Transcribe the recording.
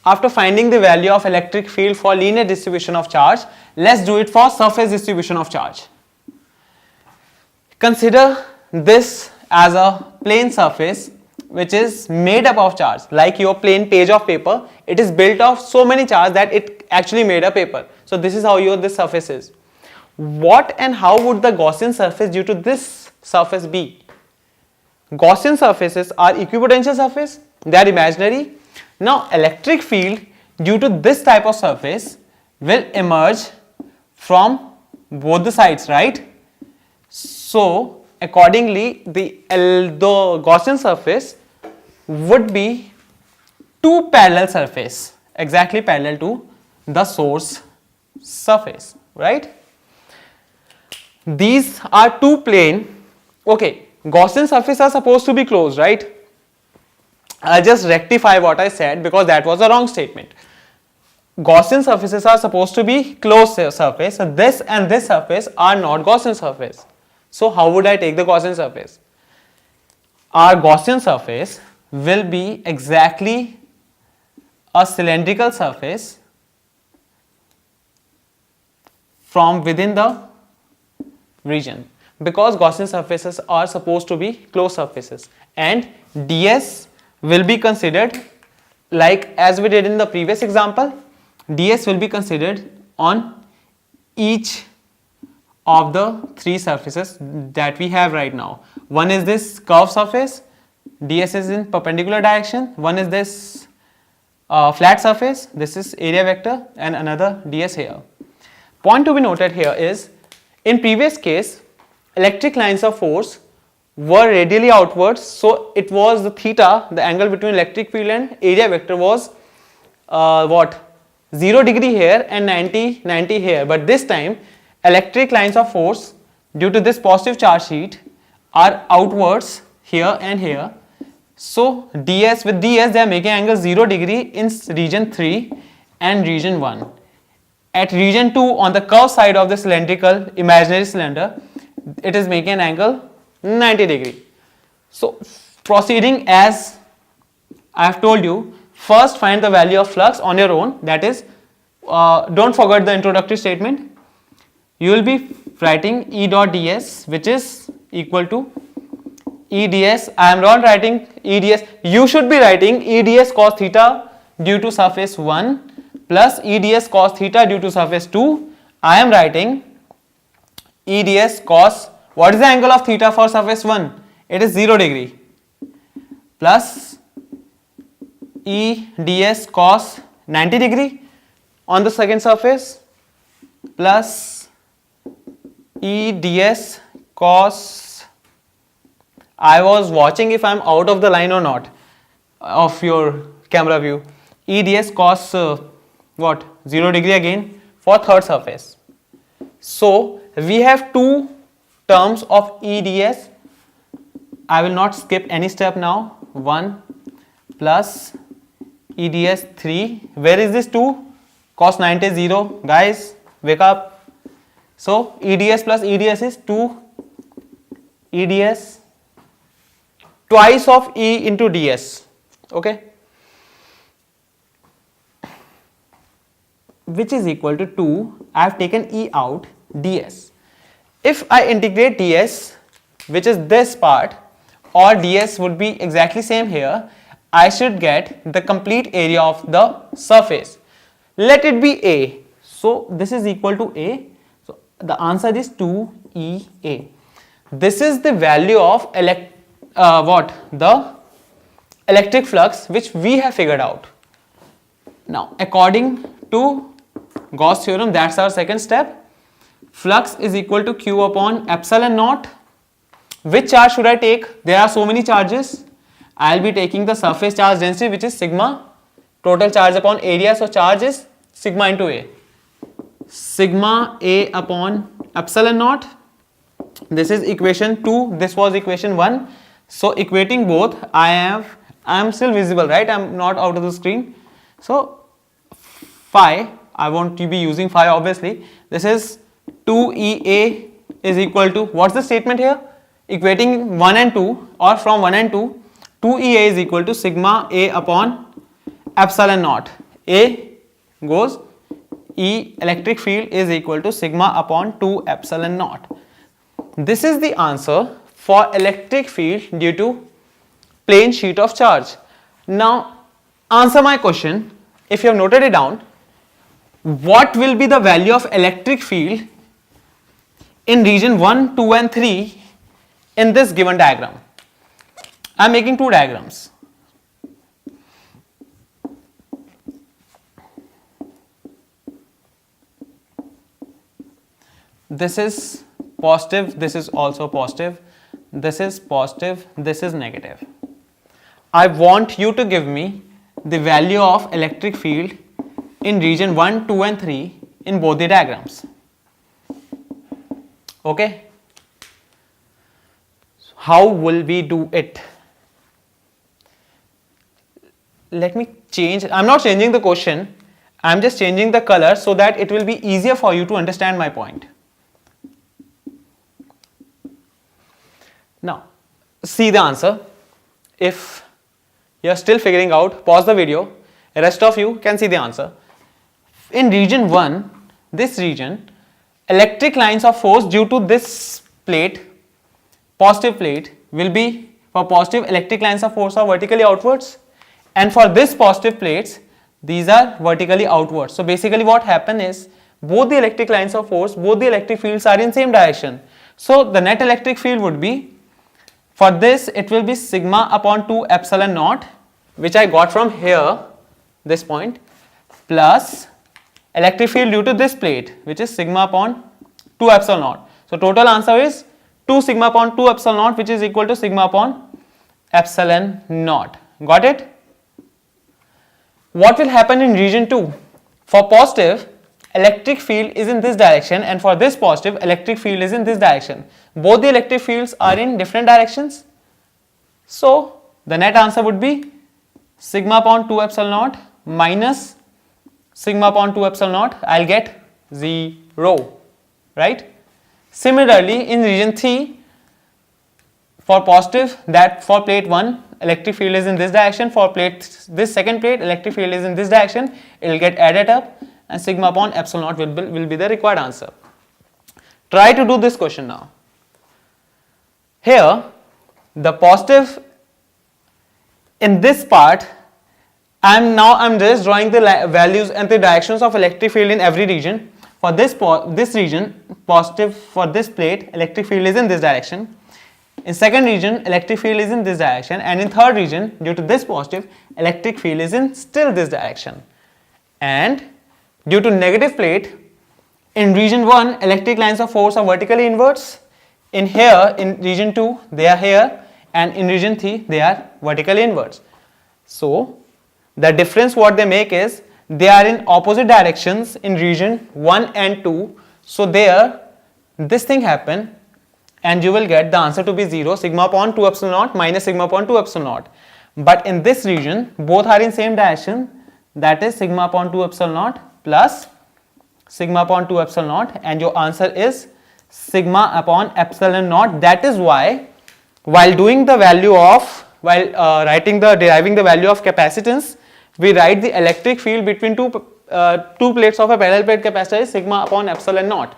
after finding the value of electric field for linear distribution of charge, let's do it for surface distribution of charge. Consider this as a plane surface which is made up of charge, like your plain page of paper. It is built of so many charge that it actually made a paper. So this is how this surface is. What and how would the Gaussian surface due to this surface be? Gaussian surfaces are equipotential surface, they are imaginary. Now electric field due to this type of surface will emerge from both the sides, right? So accordingly the Gaussian surface would be two parallel surface, exactly parallel to the source surface, right? These are two plane. Okay, Gaussian surfaces are supposed to be closed, right? I'll just rectify what I said because that was a wrong statement. Gaussian surfaces are supposed to be closed surface. So this and this surface are not Gaussian surface. So how would I take the Gaussian surface? Our Gaussian surface will be exactly a cylindrical surface from within the region, because Gaussian surfaces are supposed to be closed surfaces, and ds will be considered, like as we did in the previous example, ds will be considered on each of the three surfaces that we have right now. One is this curved surface, ds is in perpendicular direction. One is this flat surface, this is area vector, and another ds here. Point to be noted here is, in previous case, electric lines of force were radially outwards, so it was the theta, the angle between electric field and area vector was 0 degree here and 90 here. But this time electric lines of force due to this positive charge sheet are outwards here and here. So ds, with ds they are making angle 0 degree in region 3 and region 1. At region 2, on the curved side of the cylindrical imaginary cylinder, it is making an angle 90 degree. So proceeding as I have told you, first find the value of flux on your own, that is, don't forget the introductory statement. You will be writing E dot ds, which is equal to EDS. I am not writing EDS, you should be writing EDS cos theta due to surface 1 plus EDS cos theta due to surface 2. I am writing EDS cos, what is the angle of theta for surface 1? It is 0 degree, plus EDS cos 90 degree on the second surface, plus EDS cos, I was watching if I am out of the line or not of your camera view, EDS cos 0 degree again for third surface. So we have two terms of EDS. I will not skip any step now. 1 plus EDS 3. Where is this 2? Cos 90 0. Guys, wake up. So EDS plus EDS is 2 EDS twice of E into ds. Okay, which is equal to 2. I have taken E out, ds. If I integrate ds, which is this part, or ds would be exactly same here, I should get the complete area of the surface. Let it be A. So this is equal to A. So the answer is 2EA. This is the value of the electric flux which we have figured out. Now according to Gauss theorem, that's our second step. Flux is equal to Q upon epsilon naught. Which charge should I take? There are so many charges. I will be taking the surface charge density, which is sigma, total charge upon area. So charge is sigma into A. Sigma A upon epsilon naught. This is equation 2. This was equation 1. So equating both, I am still visible, right? I am not out of the screen. So phi, I want to be using phi obviously. This is 2EA is equal to, what's the statement here? Equating 1 and 2, or from 1 and 2, 2EA is equal to sigma A upon epsilon naught. A goes E electric field is equal to sigma upon 2 epsilon naught. This is the answer for electric field due to plane sheet of charge. Now answer my question. If you have noted it down, what will be the value of electric field in region 1, 2 and 3 in this given diagram? I am making two diagrams. This is positive, this is also positive, this is positive, this is negative. I want you to give me the value of electric field in region 1, 2 and 3 in both the diagrams. Okay? How will we do it? Let me change. I am not changing the question, I am just changing the color so that it will be easier for you to understand my point. Now, see the answer. If you are still figuring out, pause the video. The rest of you can see the answer. In region 1, this region, electric lines of force due to this plate, positive plate, will be for positive electric lines of force are vertically outwards, and for this positive plates, these are vertically outwards. So basically what happen is, both the electric lines of force, both the electric fields are in same direction. So the net electric field would be, for this it will be sigma upon 2 epsilon naught, which I got from here, this point, plus electric field due to this plate, which is sigma upon 2 epsilon naught. So total answer is 2 sigma upon 2 epsilon naught, which is equal to sigma upon epsilon naught. Got it? What will happen in region 2? For positive, electric field is in this direction, and for this positive, electric field is in this direction. Both the electric fields are in different directions. So the net answer would be sigma upon 2 epsilon naught minus sigma upon 2 epsilon naught. I'll get 0, right? Similarly, in region 3, for positive, that for plate 1, electric field is in this direction. For this second plate, electric field is in this direction. It will get added up, and sigma upon epsilon naught will be the required answer. Try to do this question now. Here, the positive in this part, I'm just drawing the values and the directions of electric field in every region. For this region, positive for this plate, electric field is in this direction. In second region, electric field is in this direction, and in third region, due to this positive, electric field is in still this direction. And due to negative plate, in region 1, electric lines of force are vertically inwards. In region 2, they are here, and in region 3, they are vertically inwards. So the difference what they make is, they are in opposite directions in region 1 and 2. So there, this thing happen, and you will get the answer to be 0, sigma upon 2 epsilon naught minus sigma upon 2 epsilon naught. But in this region, both are in same direction, that is sigma upon 2 epsilon naught plus sigma upon 2 epsilon naught, and your answer is sigma upon epsilon naught. That is why, while doing the value of, deriving the value of capacitance, we write the electric field between two plates of a parallel plate capacitor is sigma upon epsilon naught.